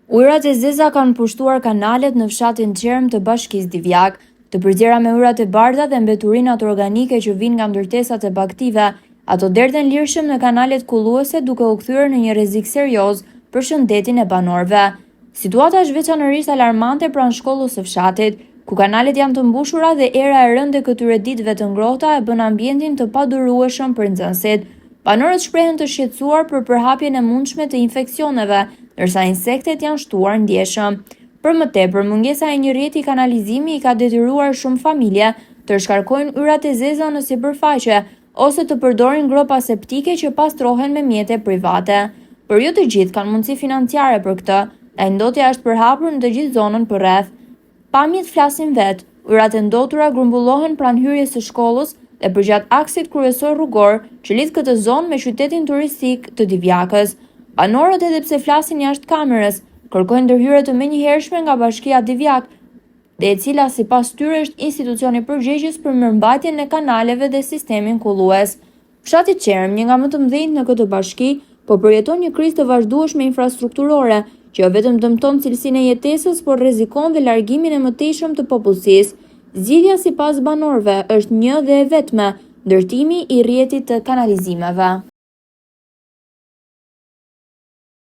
Ujërat e zeza kanë pushtuar kanalet në fshatin Qerm të bashkisë Divjak. Të përzierë me ujërat e bardha dhe mbeturinat organike që vijnë nga ndërtesat e baktive, ato derdhen lirshëm në kanalet kulluese duke u kthyer në një rrezik serioz për shëndetin e banorëve. Situata është veçanërisht alarmante pranë shkollës së fshatit, ku kanalet janë të mbushura dhe era e rëndë e këtyre ditëve të ngrohta e bën ambientin të padurueshëm për nxënësit. Banorët shprehen të shqetësuar për përhapjen e mundshme të infeksioneve, ndërsa insektet janë shtuar ndjeshëm. Për më tepër, mungesa e një rrjeti kanalizimi i ka detyruar shumë familje të shkarkojnë ujërat e zeza në sipërfaqe ose të përdorin gropa septike që pastrohen me mjete private. Por jo të gjithë kanë mundësi financiare për këtë, e ndotja është përhapur në të gjithë zonën përreth. Pamjet flasin vetë, ujërat e ndotura grumbullohen pranë hyrjes së shkollës dhe përgjatë aksit kryesor rrugor që lidh këtë zonë me qytetin turistik të Divjakës. Banorët, edhe pse flasin jashtë kamerës, kërkojnë ndërhyrje të menjëhershme nga Bashkia Divjak, dhe e cila sipas tyre është institucioni përgjegjës për mirëmbajtjen e kanaleve dhe sistemin kullues. Fshati Qerm, një nga më të mëdhenjtë në këtë bashki, po përjeton një krizë të vazhdueshme infrastrukturore, që jo vetëm dëmton cilësinë e jetesës, por rrezikon dhe largimin e mëtejshëm të popullsisë. Zgjidhja sipas banorëve është një dhe e vetme: ndërtimi i rrjetit të kanalizimeve.